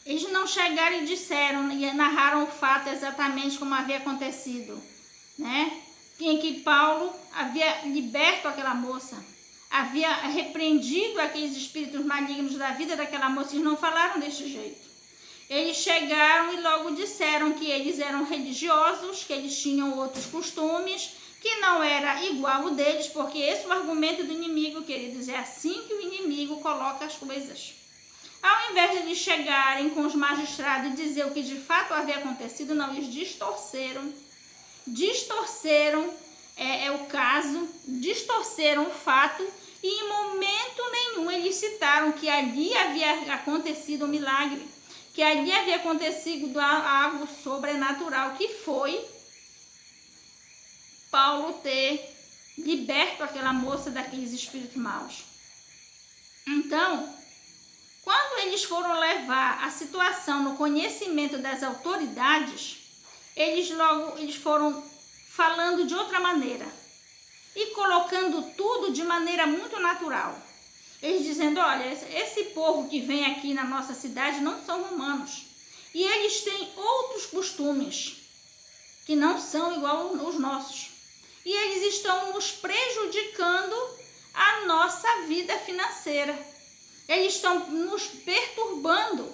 Eles não chegaram e disseram, e narraram o fato exatamente como havia acontecido, né? Em que Paulo havia liberto aquela moça, havia repreendido aqueles espíritos malignos da vida daquela moça. Eles não falaram desse jeito. Eles chegaram e logo disseram que eles eram religiosos, que eles tinham outros costumes, que não era igual o deles, porque esse é o argumento do inimigo, queridos. É assim que o inimigo coloca as coisas. Ao invés de eles chegarem com os magistrados e dizer o que de fato havia acontecido, não, eles distorceram o caso, distorceram o fato, e em momento nenhum eles citaram que ali havia acontecido um milagre, que ali havia acontecido algo sobrenatural, que foi Paulo ter liberto aquela moça daqueles espíritos maus. Então, quando eles foram levar a situação no conhecimento das autoridades, eles foram falando de outra maneira e colocando tudo de maneira muito natural. Eles dizendo, olha, esse povo que vem aqui na nossa cidade não são romanos, e eles têm outros costumes que não são igual aos nossos, e eles estão nos prejudicando a nossa vida financeira. Eles estão nos perturbando,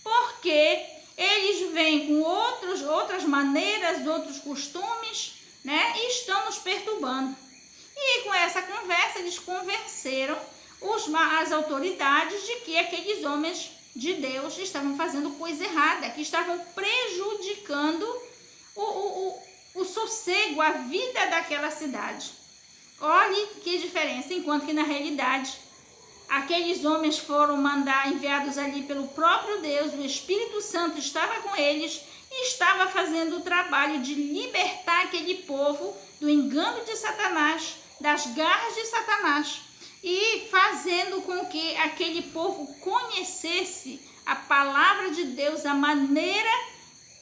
porque eles vêm com outras maneiras, outros costumes, né? E estão nos perturbando. E com essa conversa, eles convenceram as autoridades de que aqueles homens de Deus estavam fazendo coisa errada, que estavam prejudicando o sossego, a vida daquela cidade. Olhe que diferença, enquanto que na realidade aqueles homens foram enviados ali pelo próprio Deus, o Espírito Santo estava com eles e estava fazendo o trabalho de libertar aquele povo do engano de Satanás, das garras de Satanás, e fazendo com que aquele povo conhecesse a palavra de Deus, a maneira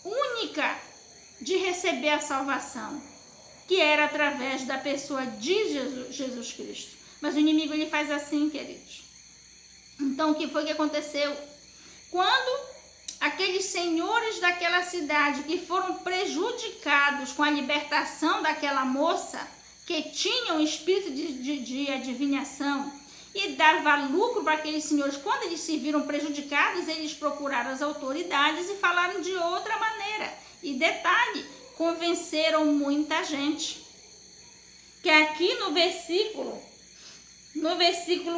única de receber a salvação, que era através da pessoa de Jesus Cristo. Mas o inimigo, ele faz assim, queridos. Então, o que foi que aconteceu? Quando aqueles senhores daquela cidade que foram prejudicados com a libertação daquela moça, que tinha um espírito de adivinhação e dava lucro para aqueles senhores, quando eles se viram prejudicados, eles procuraram as autoridades e falaram de outra maneira. E detalhe, convenceram muita gente. Que aqui no versículo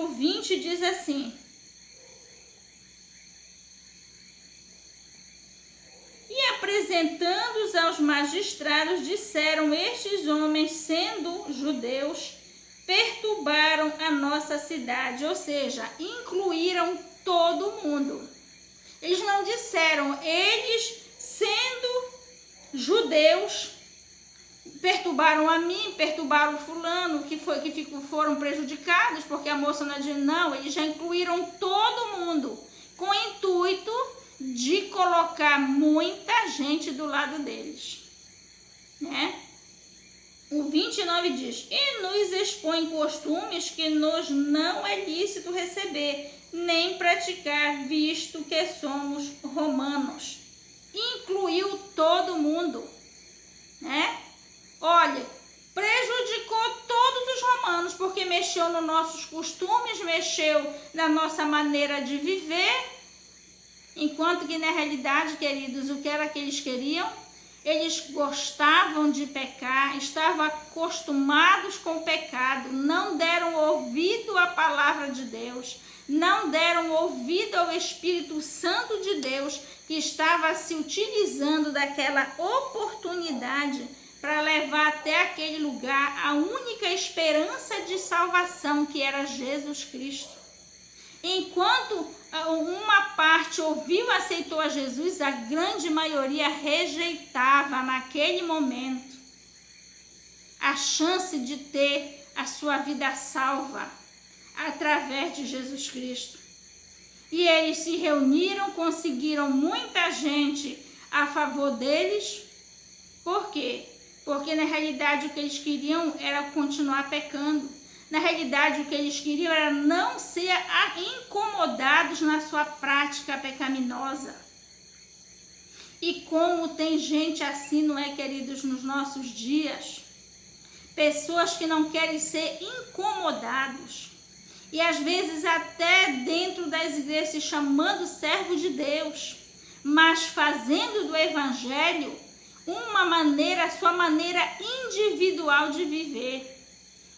20 diz assim: e apresentando-os aos magistrados, disseram, estes homens, sendo judeus, perturbaram a nossa cidade, ou seja, incluíram todo mundo. Eles não disseram, eles, sendo judeus, perturbaram a mim, perturbaram o fulano, que foram prejudicados, porque a moça não, eles já incluíram todo mundo, com o intuito de colocar muita gente do lado deles, né? O 29 diz, e nos expõe costumes que nos não é lícito receber, nem praticar, visto que somos romanos. Incluiu todo mundo, né? Olha, prejudicou todos os romanos, porque mexeu nos nossos costumes, mexeu na nossa maneira de viver, enquanto que na realidade, queridos, o que era que eles queriam? Eles gostavam de pecar, estavam acostumados com o pecado, não deram ouvido à palavra de Deus, não deram ouvido ao Espírito Santo de Deus, que estava se utilizando daquela oportunidade para levar até aquele lugar a única esperança de salvação, que era Jesus Cristo. Enquanto uma parte ouviu e aceitou a Jesus, a grande maioria rejeitava naquele momento a chance de ter a sua vida salva através de Jesus Cristo. E eles se reuniram, conseguiram muita gente a favor deles. Por quê? Porque na realidade o que eles queriam era continuar pecando. Na realidade, o que eles queriam era não ser incomodados na sua prática pecaminosa. E como tem gente assim, não é, queridos, nos nossos dias? Pessoas que não querem ser incomodados. E às vezes até dentro das igrejas se chamando servo de Deus, mas fazendo do evangelho uma maneira, a sua maneira individual de viver.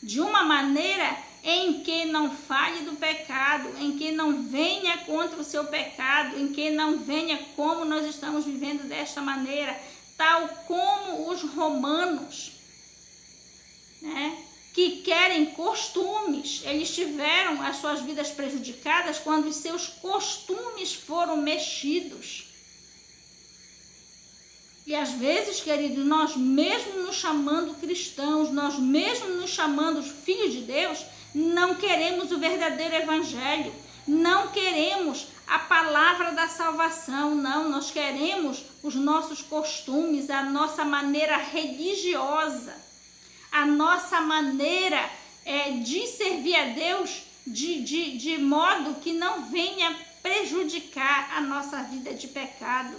De uma maneira em que não fale do pecado, em que não venha contra o seu pecado, em que não venha como nós estamos vivendo desta maneira, tal como os romanos, né, que querem costumes. Eles tiveram as suas vidas prejudicadas quando os seus costumes foram mexidos. E às vezes, queridos, nós mesmo nos chamando cristãos, nós mesmo nos chamando filhos de Deus, não queremos o verdadeiro evangelho, não queremos a palavra da salvação, não, nós queremos os nossos costumes, a nossa maneira religiosa, a nossa maneira de servir a Deus de modo que não venha prejudicar a nossa vida de pecado.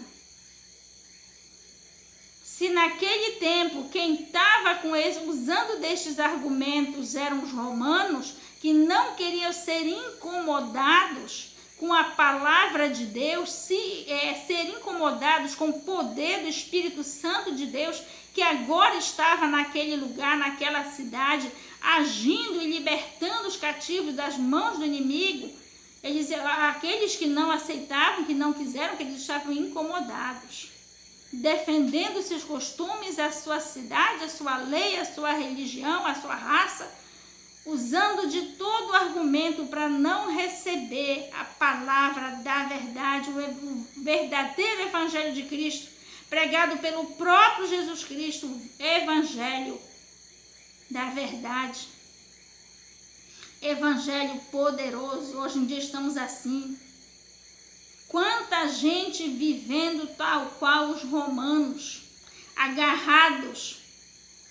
Se naquele tempo quem estava usando destes argumentos eram os romanos, que não queriam ser incomodados com a palavra de Deus, ser incomodados com o poder do Espírito Santo de Deus, que agora estava naquele lugar, naquela cidade, agindo e libertando os cativos das mãos do inimigo, aqueles que não aceitavam, que não quiseram, que eles estavam incomodados, defendendo seus costumes, a sua cidade, a sua lei, a sua religião, a sua raça, usando de todo argumento para não receber a palavra da verdade, o verdadeiro evangelho de Cristo, pregado pelo próprio Jesus Cristo, o evangelho da verdade, evangelho poderoso. Hoje em dia estamos assim. Quanta gente vivendo tal qual os romanos, agarrados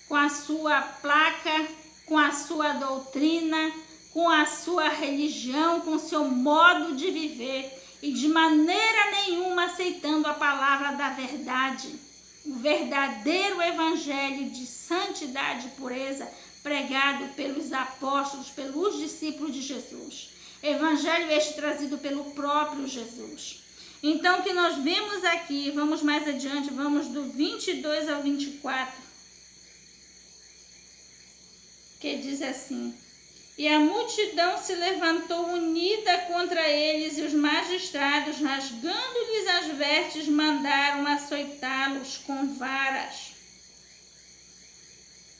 com a sua placa, com a sua doutrina, com a sua religião, com o seu modo de viver e de maneira nenhuma aceitando a palavra da verdade, o verdadeiro evangelho de santidade e pureza pregado pelos apóstolos, pelos discípulos de Jesus. Evangelho este trazido pelo próprio Jesus. Então, o que nós vemos aqui, vamos mais adiante, vamos do 22 ao 24, que diz assim: e a multidão se levantou unida contra eles, e os magistrados, rasgando-lhes as vestes, mandaram açoitá-los com varas.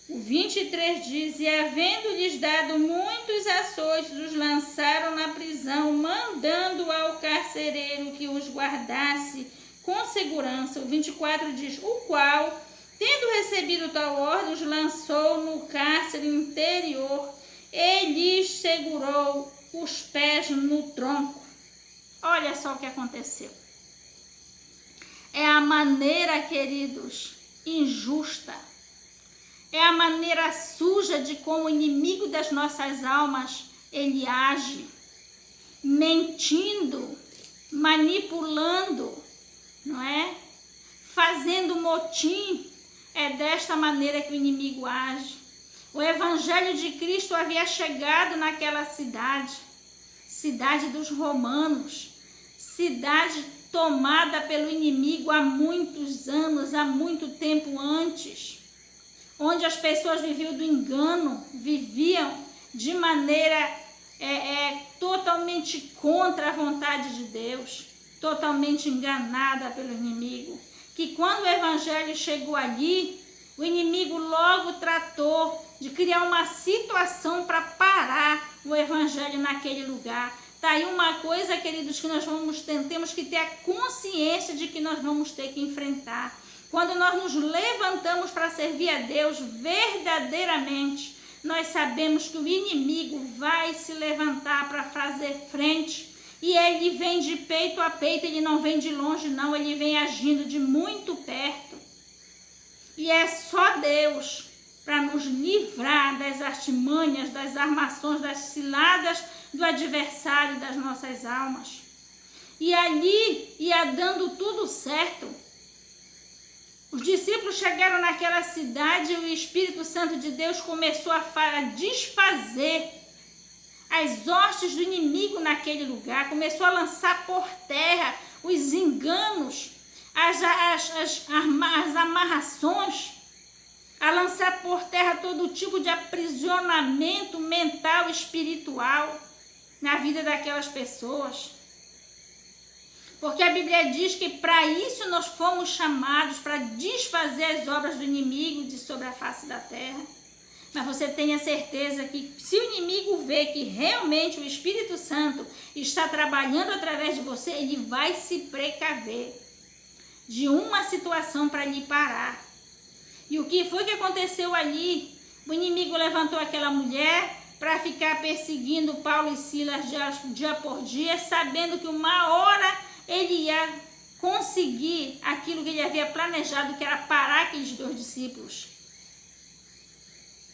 O 23 diz: e havendo-lhes dado muitos açoites, os lançaram na prisão, mandando ao carcereiro que os guardasse com segurança. O 24 diz: o qual, tendo recebido tal ordem, os lançou no cárcere interior e lhes segurou os pés no tronco. Olha só o que aconteceu. É a maneira, queridos, injusta, é a maneira suja de como o inimigo das nossas almas, ele age, mentindo, manipulando, não é? Fazendo motim. É desta maneira que o inimigo age. O evangelho de Cristo havia chegado naquela cidade, cidade dos romanos, cidade tomada pelo inimigo há muitos anos, há muito tempo antes, onde as pessoas viviam do engano, viviam de maneira totalmente contra a vontade de Deus, totalmente enganada pelo inimigo, que quando o evangelho chegou ali, o inimigo logo tratou de criar uma situação para parar o evangelho naquele lugar. Tá aí uma coisa, queridos, que nós temos que ter a consciência de que nós vamos ter que enfrentar. Quando nós nos levantamos para servir a Deus verdadeiramente, nós sabemos que o inimigo vai se levantar para fazer frente, e ele vem de peito a peito, ele não vem de longe não, ele vem agindo de muito perto. E é só Deus para nos livrar das artimanhas, das armações, das ciladas do adversário das nossas almas. E ali ia dando tudo certo. Os discípulos chegaram naquela cidade e o Espírito Santo de Deus começou a desfazer as hostes do inimigo naquele lugar, começou a lançar por terra os enganos, as amarrações, a lançar por terra todo tipo de aprisionamento mental e espiritual na vida daquelas pessoas. Porque a Bíblia diz que para isso nós fomos chamados, para desfazer as obras do inimigo de sobre a face da terra. Mas você tenha certeza que se o inimigo vê que realmente o Espírito Santo está trabalhando através de você, ele vai se precaver de uma situação para lhe parar. E o que foi que aconteceu ali? O inimigo levantou aquela mulher para ficar perseguindo Paulo e Silas dia por dia, sabendo que uma hora ele ia conseguir aquilo que ele havia planejado, que era parar aqueles 2 discípulos.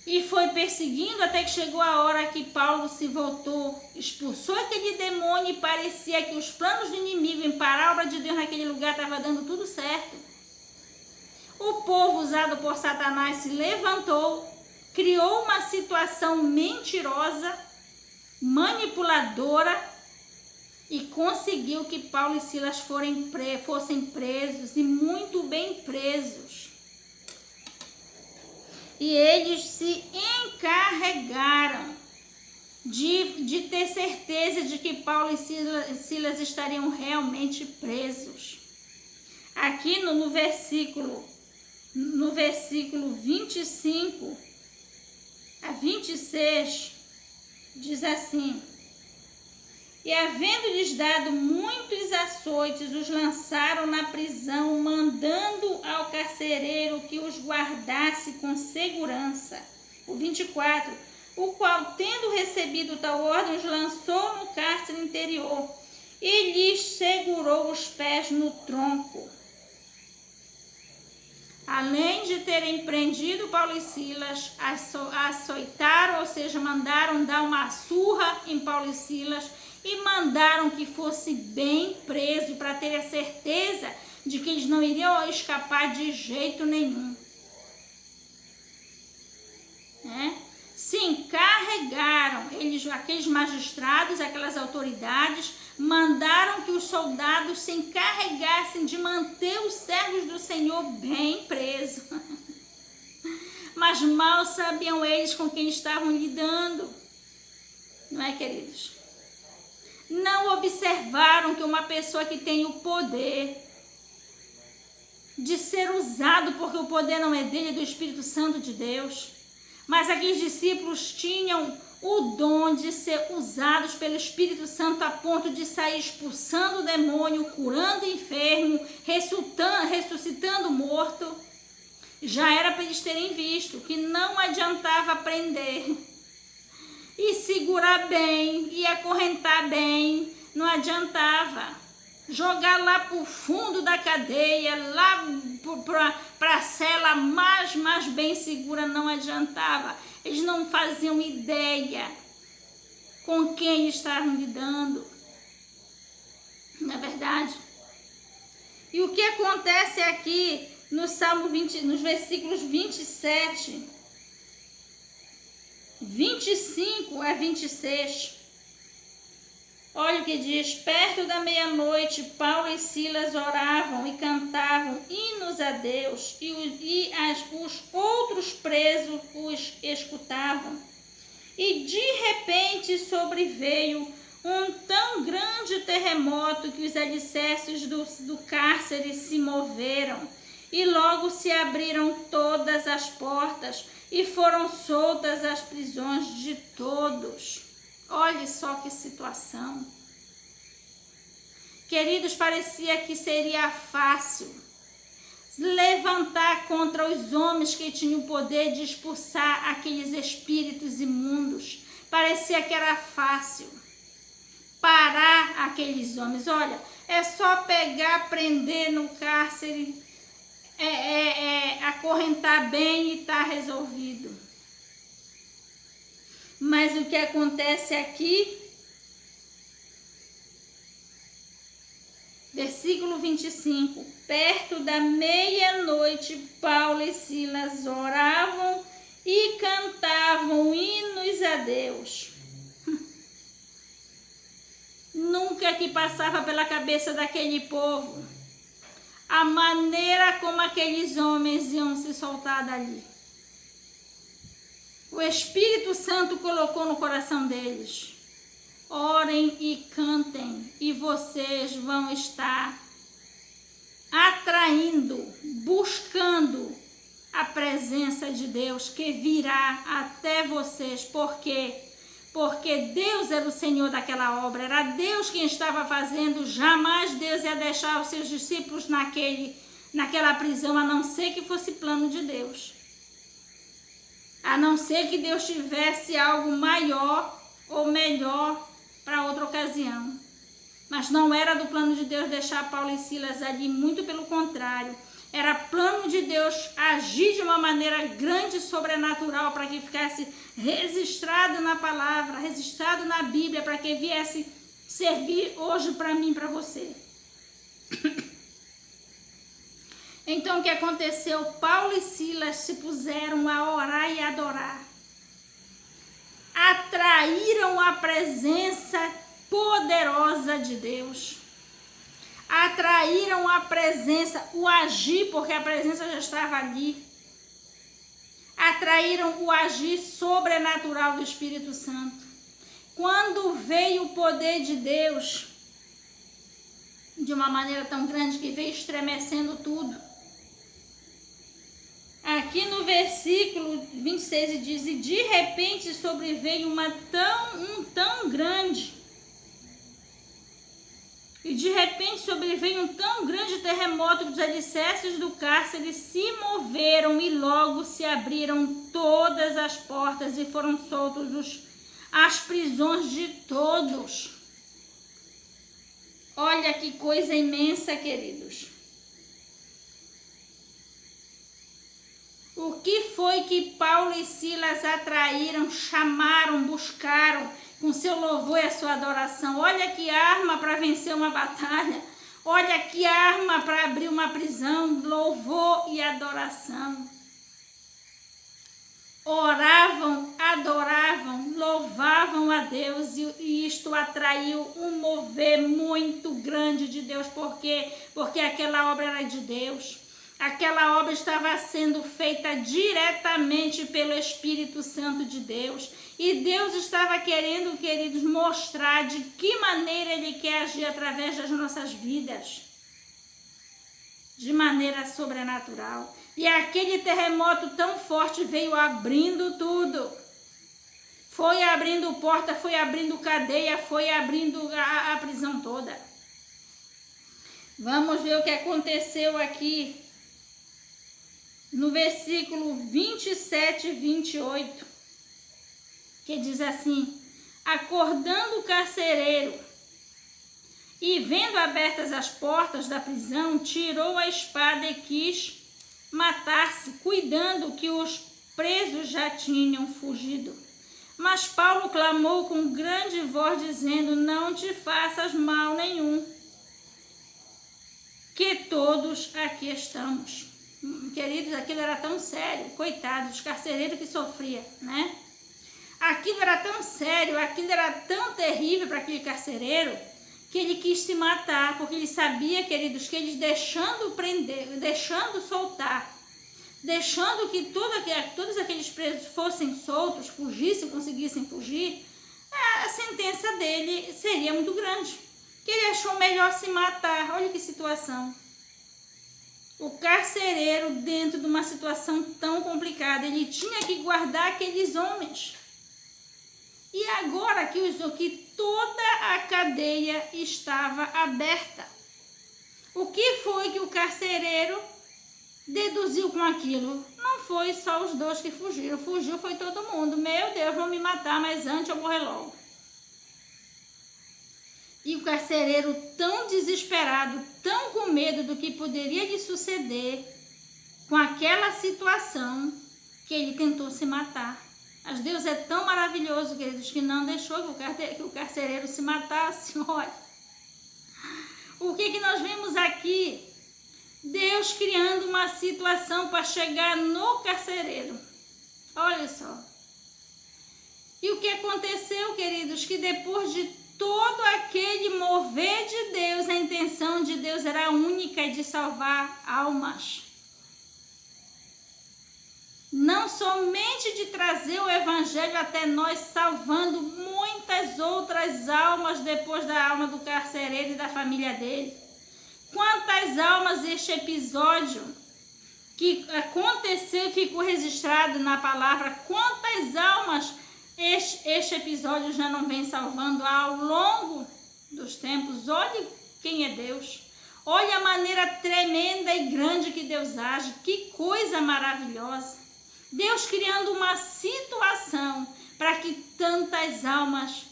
E foi perseguindo até que chegou a hora que Paulo se voltou, expulsou aquele demônio e parecia que os planos do inimigo em parar a obra de Deus naquele lugar estavam dando tudo certo. O povo usado por Satanás se levantou, criou uma situação mentirosa, manipuladora, e conseguiu que Paulo e Silas fossem presos, e muito bem presos. E eles se encarregaram de ter certeza de que Paulo e Silas estariam realmente presos. Aqui no versículo 25 a 26, diz assim: e havendo-lhes dado muitos açoites, os lançaram na prisão, mandando ao carcereiro que os guardasse com segurança. O 24, o qual, tendo recebido tal ordem, os lançou no cárcere interior e lhes segurou os pés no tronco. Além de terem prendido Paulo e Silas, açoitaram, ou seja, mandaram dar uma surra em Paulo e Silas, e mandaram que fosse bem preso, para ter a certeza de que eles não iriam escapar de jeito nenhum. Se encarregaram, aqueles magistrados, aquelas autoridades, mandaram que os soldados se encarregassem de manter os servos do Senhor bem presos. Mas mal sabiam eles com quem estavam lidando. Não é, queridos? Não observaram que uma pessoa que tem o poder de ser usado, porque o poder não é dele, é do Espírito Santo de Deus. Mas aqueles discípulos tinham o dom de ser usados pelo Espírito Santo a ponto de sair expulsando o demônio, curando o enfermo, ressuscitando o morto. Já era para eles terem visto que não adiantava prender e segurar bem, e acorrentar bem, não adiantava. Jogar lá para o fundo da cadeia, lá para a cela mais bem segura, não adiantava. Eles não faziam ideia com quem estavam lidando. Não é verdade? E o que acontece aqui no Salmo 20, nos versículos 27... 25 a 26. Olha o que diz: perto da meia-noite, Paulo e Silas oravam e cantavam hinos a Deus, os outros presos os escutavam. E de repente sobreveio um tão grande terremoto que os alicerces do cárcere se moveram, e logo se abriram todas as portas, e foram soltas as prisões de todos. Olha só que situação. Queridos, parecia que seria fácil levantar contra os homens que tinham o poder de expulsar aqueles espíritos imundos. Parecia que era fácil parar aqueles homens. Olha, é só pegar, prender no cárcere, acorrentar bem e está resolvido. Mas o que acontece aqui, versículo 25, perto da meia-noite, Paulo e Silas oravam e cantavam hinos a Deus. Nunca que passava pela cabeça daquele povo a maneira como aqueles homens iam se soltar dali. O Espírito Santo colocou no coração deles: orem e cantem, e vocês vão estar atraindo, buscando a presença de Deus que virá até vocês. Por quê? Porque Deus era o Senhor daquela obra, era Deus quem estava fazendo. Jamais Deus ia deixar os seus discípulos naquela prisão, a não ser que fosse plano de Deus. A não ser que Deus tivesse algo maior ou melhor para outra ocasião. Mas não era do plano de Deus deixar Paulo e Silas ali, muito pelo contrário. Era plano de Deus agir de uma maneira grande e sobrenatural para que ficasse registrado na palavra, registrado na Bíblia, para que viesse servir hoje para mim e para você. Então o que aconteceu? Paulo e Silas se puseram a orar e adorar. Atraíram a presença poderosa de Deus. Atraíram a presença, o agir, porque a presença já estava ali. Atraíram o agir sobrenatural do Espírito Santo. Quando veio o poder de Deus, de uma maneira tão grande que veio estremecendo tudo. Aqui no versículo 26 diz: e de repente sobreveio um tão grande terremoto que os alicerces do cárcere se moveram e logo se abriram todas as portas e foram soltos as prisões de todos. Olha que coisa imensa, queridos. O que foi que Paulo e Silas atraíram, chamaram, buscaram com seu louvor e a sua adoração? Olha que arma para vencer uma batalha. Olha que arma para abrir uma prisão. Louvor e adoração. Oravam, adoravam, louvavam a Deus, e isto atraiu um mover muito grande de Deus. Por quê? Porque aquela obra era de Deus. Aquela obra estava sendo feita diretamente pelo Espírito Santo de Deus. E Deus estava querendo, queridos, mostrar de que maneira Ele quer agir através das nossas vidas. De maneira sobrenatural. E aquele terremoto tão forte veio abrindo tudo. Foi abrindo porta, foi abrindo cadeia, foi abrindo a prisão toda. Vamos ver o que aconteceu aqui. No versículo 27 e 28, que diz assim: acordando o carcereiro e vendo abertas as portas da prisão, tirou a espada e quis matar-se, cuidando que os presos já tinham fugido. Mas Paulo clamou com grande voz, dizendo: não te faças mal nenhum, que todos aqui estamos. Queridos, aquilo era tão sério, coitados, os carcereiros que sofriam, né? Aquilo era tão sério, aquilo era tão terrível para aquele carcereiro, que ele quis se matar, porque ele sabia, queridos, que eles deixando prender, deixando soltar, deixando que todos aqueles presos fossem soltos, fugissem, conseguissem fugir, a sentença dele seria muito grande. Que ele achou melhor se matar. Olha que situação. O carcereiro, dentro de uma situação tão complicada, ele tinha que guardar aqueles homens. E agora que toda a cadeia estava aberta, o que foi que o carcereiro deduziu com aquilo? Não foi só os dois que fugiram, fugiu foi todo mundo. Meu Deus, vão me matar, mas antes eu morrer logo. E o carcereiro, tão desesperado, tão com medo do que poderia lhe suceder, com aquela situação que ele tentou se matar. Mas Deus é tão maravilhoso, queridos, que não deixou que o carcereiro se matasse. Olha, o que nós vemos aqui? Deus criando uma situação para chegar no carcereiro. Olha só. E o que aconteceu, queridos? Que depois de todo aquele mover de Deus, a intenção de Deus era única, de salvar almas. Não somente de trazer o evangelho até nós, salvando muitas outras almas depois da alma do carcereiro e da família dele. Quantas almas este episódio que aconteceu e ficou registrado na palavra, quantas almas este episódio já não vem salvando ao longo dos tempos? Olhe quem é Deus. Olhe a maneira tremenda e grande que Deus age. Que coisa maravilhosa. Deus criando uma situação para que tantas almas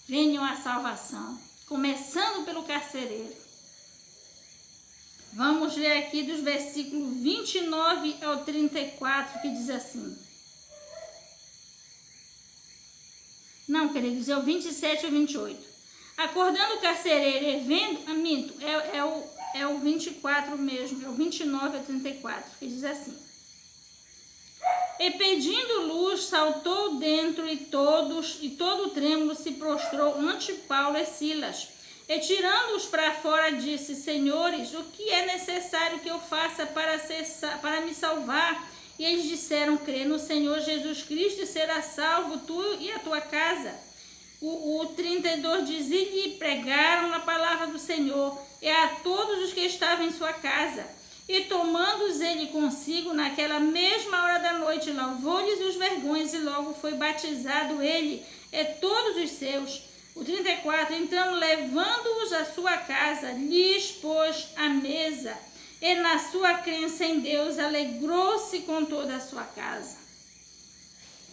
venham à salvação. Começando pelo carcereiro. Vamos ler aqui dos versículos 29 ao 34, que diz assim. Não, queridos, é o 27 ao 28. Acordando o carcereiro e vendo... é o 24 mesmo, é o 29 ao 34, que diz assim. E pedindo luz, saltou dentro e todo trêmulo se prostrou ante Paulo e Silas. E tirando-os para fora, disse, Senhores, o que é necessário que eu faça para me salvar? E eles disseram, crê no Senhor Jesus Cristo e será salvo tu e a tua casa. O 32 diz, e lhe pregaram a palavra do Senhor e a todos os que estavam em sua casa. E tomando-os ele consigo, naquela mesma hora da noite, lavou-lhes os vergões e logo foi batizado ele e todos os seus. O 34, então, levando-os à sua casa, lhes pôs a mesa, e na sua crença em Deus, alegrou-se com toda a sua casa.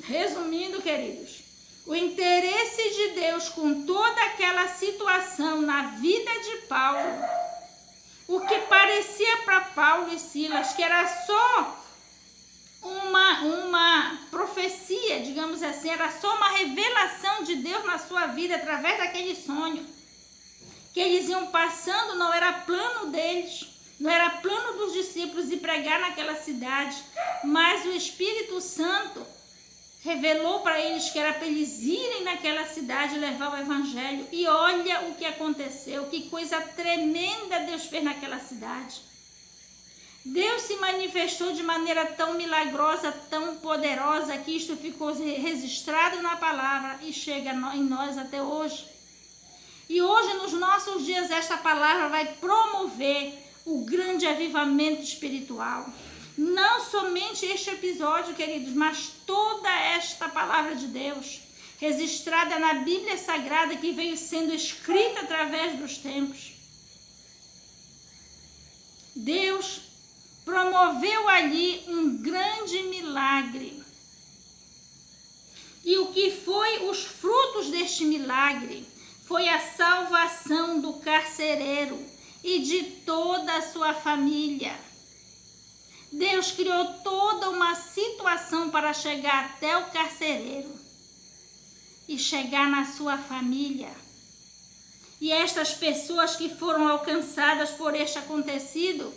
Resumindo, queridos, o interesse de Deus com toda aquela situação na vida de Paulo, o que parecia para Paulo e Silas, que era só uma profecia, digamos assim, era só uma revelação de Deus na sua vida através daquele sonho que eles iam passando, não era plano deles, não era plano dos discípulos ir pregar naquela cidade, mas o Espírito Santo revelou para eles que era para eles irem naquela cidade e levar o evangelho. E olha o que aconteceu, que coisa tremenda Deus fez naquela cidade. Deus se manifestou de maneira tão milagrosa, tão poderosa, que isto ficou registrado na palavra e chega em nós até hoje. E hoje, nos nossos dias, esta palavra vai promover o grande avivamento espiritual. Não somente este episódio, queridos, mas toda esta palavra de Deus, registrada na Bíblia Sagrada, que veio sendo escrita através dos tempos. Deus promoveu ali um grande milagre. E o que foi os frutos deste milagre? Foi a salvação do carcereiro e de toda a sua família. Deus criou toda uma situação para chegar até o carcereiro e chegar na sua família. E estas pessoas que foram alcançadas por este acontecido,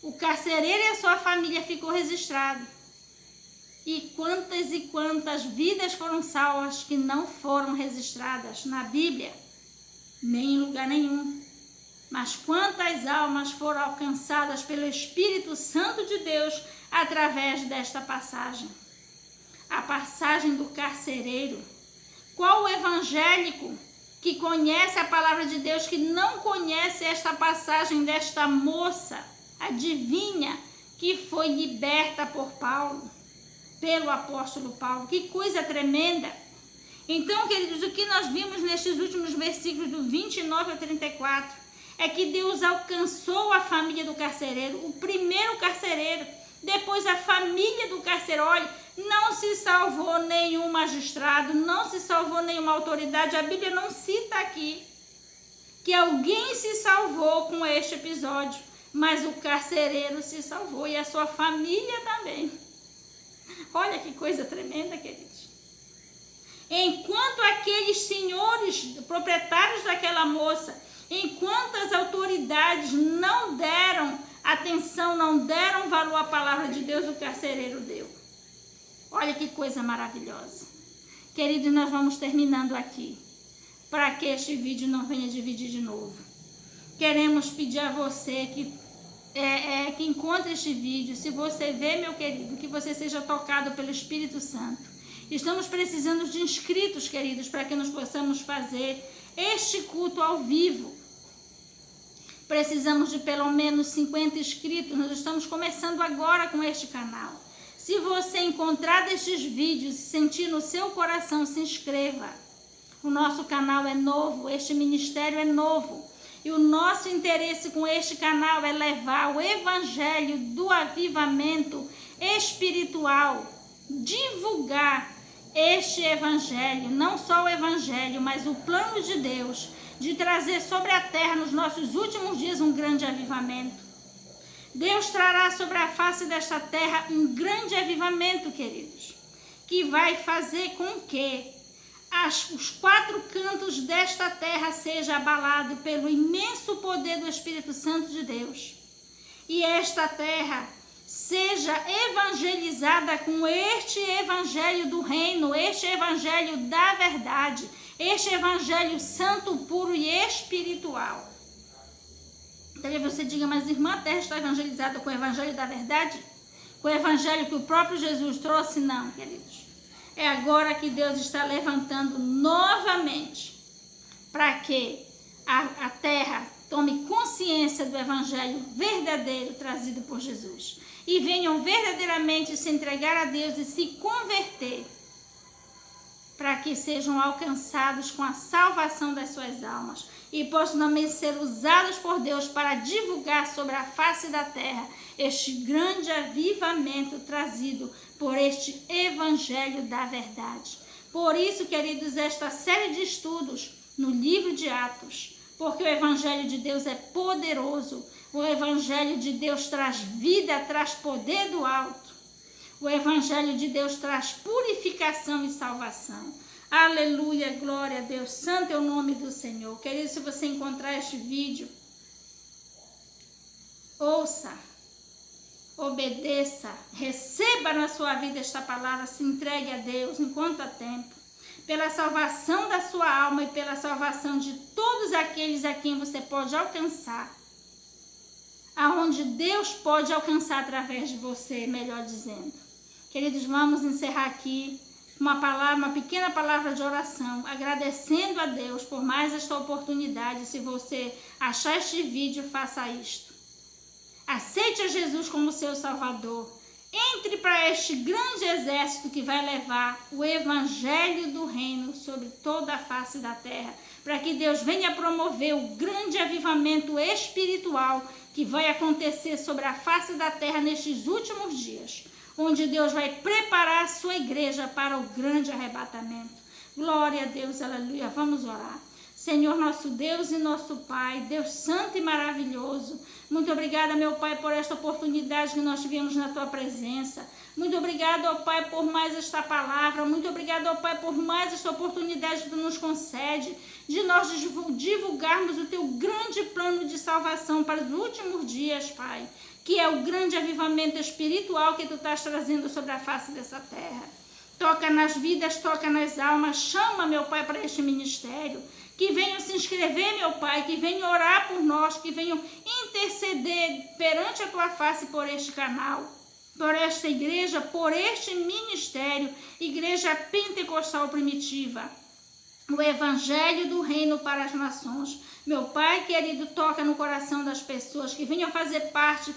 o carcereiro e a sua família ficou registrado. E quantas vidas foram salvas que não foram registradas na Bíblia, nem em lugar nenhum. Mas quantas almas foram alcançadas pelo Espírito Santo de Deus através desta passagem. A passagem do carcereiro. Qual o evangélico que conhece a palavra de Deus que não conhece esta passagem desta moça, adivinha, que foi liberta por Paulo, pelo apóstolo Paulo? Que coisa tremenda! Então, queridos, o que nós vimos nestes últimos versículos do 29 ao 34 é que Deus alcançou a família do carcereiro, o primeiro carcereiro, depois a família do carcereiro. Olha, não se salvou nenhum magistrado, não se salvou nenhuma autoridade. A Bíblia não cita aqui que alguém se salvou com este episódio, mas o carcereiro se salvou e a sua família também. Olha que coisa tremenda, queridos. Enquanto aqueles senhores, proprietários daquela moça, enquanto as autoridades não deram atenção, não deram valor à palavra de Deus, o carcereiro deu. Olha que coisa maravilhosa. Queridos, nós vamos terminando aqui, para que este vídeo não venha dividir de novo. Queremos pedir a você que encontre este vídeo. Se você vê, meu querido, que você seja tocado pelo Espírito Santo. Estamos precisando de inscritos, queridos, para que nós possamos fazer este culto ao vivo. Precisamos de pelo menos 50 inscritos. Nós estamos começando agora com este canal. Se você encontrar destes vídeos e sentir no seu coração, se inscreva. O nosso canal é novo, este ministério é novo. E o nosso interesse com este canal é levar o evangelho do avivamento espiritual, divulgar este evangelho, não só o evangelho, mas o plano de Deus, de trazer sobre a terra nos nossos últimos dias um grande avivamento. Deus trará sobre a face desta terra um grande avivamento, queridos, que vai fazer com que os 4 cantos desta terra sejam abalados pelo imenso poder do Espírito Santo de Deus. E esta terra seja evangelizada com este evangelho do reino, este evangelho da verdade, este evangelho santo, puro e espiritual. Talvez você diga, mas irmã, a terra está evangelizada com o evangelho da verdade? Com o evangelho que o próprio Jesus trouxe? Não, queridos. É agora que Deus está levantando novamente para que a terra tome consciência do evangelho verdadeiro trazido por Jesus e venham verdadeiramente se entregar a Deus e se converter, para que sejam alcançados com a salvação das suas almas e possam também ser usados por Deus para divulgar sobre a face da terra este grande avivamento trazido por este evangelho da verdade. Por isso, queridos, esta série de estudos no livro de Atos, porque o evangelho de Deus é poderoso, o evangelho de Deus traz vida, traz poder do alto, o evangelho de Deus traz purificação e salvação. Aleluia, glória a Deus, santo é o nome do Senhor. Querido, se você encontrar este vídeo, ouça, obedeça, receba na sua vida esta palavra, se entregue a Deus enquanto há tempo, pela salvação da sua alma e pela salvação de todos aqueles a quem você pode alcançar, aonde Deus pode alcançar através de você, melhor dizendo. Queridos, vamos encerrar aqui uma pequena palavra de oração, agradecendo a Deus por mais esta oportunidade. Se você achar este vídeo, faça isto. Aceite a Jesus como seu Salvador. Entre para este grande exército que vai levar o evangelho do reino sobre toda a face da terra, para que Deus venha promover o grande avivamento espiritual que vai acontecer sobre a face da terra nestes últimos dias, onde Deus vai preparar a sua igreja para o grande arrebatamento. Glória a Deus, aleluia. Vamos orar. Senhor, nosso Deus e nosso Pai, Deus santo e maravilhoso, muito obrigada, meu Pai, por esta oportunidade que nós tivemos na Tua presença. Muito obrigada, ó Pai, por mais esta palavra. Muito obrigada, ó Pai, por mais esta oportunidade que Tu nos concede de nós divulgarmos o Teu grande plano de salvação para os últimos dias, Pai, que é o grande avivamento espiritual que Tu estás trazendo sobre a face dessa terra. Toca nas vidas, toca nas almas, chama, meu Pai, para este ministério. Que venham se inscrever, meu Pai, que venham orar por nós, que venham interceder perante a Tua face por este canal, por esta igreja, por este ministério, Igreja Pentecostal Primitiva. O evangelho do reino para as nações. Meu Pai querido, toca no coração das pessoas que venham fazer parte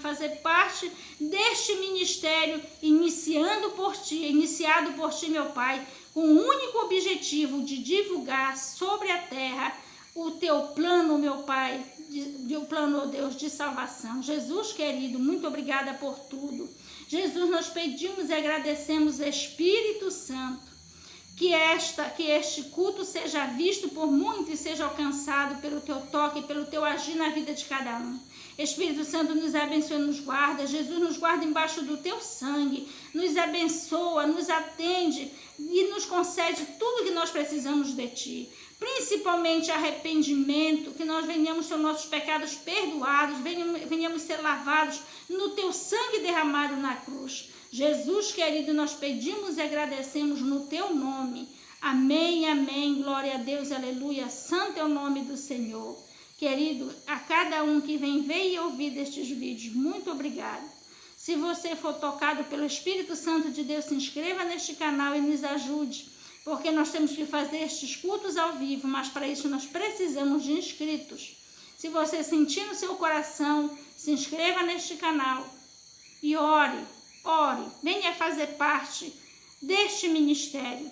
deste ministério iniciado por Ti, meu Pai, com o único objetivo de divulgar sobre a terra o Teu plano, meu Pai, o plano, oh Deus, de salvação. Jesus querido, muito obrigada por tudo. Jesus, nós pedimos e agradecemos, Espírito Santo, Que este culto seja visto por muitos e seja alcançado pelo teu toque, pelo teu agir na vida de cada um. Espírito Santo, nos abençoa e nos guarda. Jesus, nos guarda embaixo do teu sangue. Nos abençoa, nos atende e nos concede tudo que nós precisamos de ti. Principalmente arrependimento, que nós venhamos ter nossos pecados perdoados, venhamos ser lavados no teu sangue derramado na cruz. Jesus querido, nós pedimos e agradecemos no teu nome. Amém, amém, glória a Deus, aleluia, santo é o nome do Senhor. Querido, a cada um que vem ver e ouvir destes vídeos, muito obrigado. Se você for tocado pelo Espírito Santo de Deus, se inscreva neste canal e nos ajude, porque nós temos que fazer estes cultos ao vivo, mas para isso nós precisamos de inscritos. Se você sentir no seu coração, se inscreva neste canal e ore, venha fazer parte deste ministério,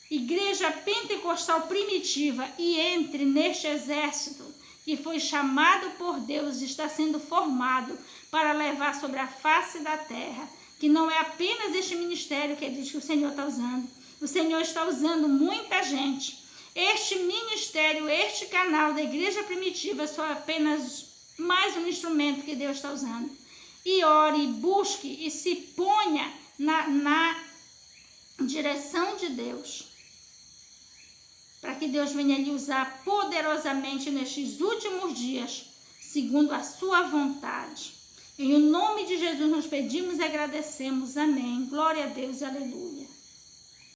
Igreja Pentecostal Primitiva, e entre neste exército que foi chamado por Deus e está sendo formado para levar sobre a face da terra, que não é apenas este ministério que diz que o Senhor está usando. O Senhor está usando muita gente. Este ministério, este canal da Igreja Primitiva, só apenas mais um instrumento que Deus está usando. E ore, busque e se ponha na direção de Deus, para que Deus venha lhe usar poderosamente nestes últimos dias, segundo a sua vontade. Em nome de Jesus nós pedimos e agradecemos. Amém. Glória a Deus. Aleluia.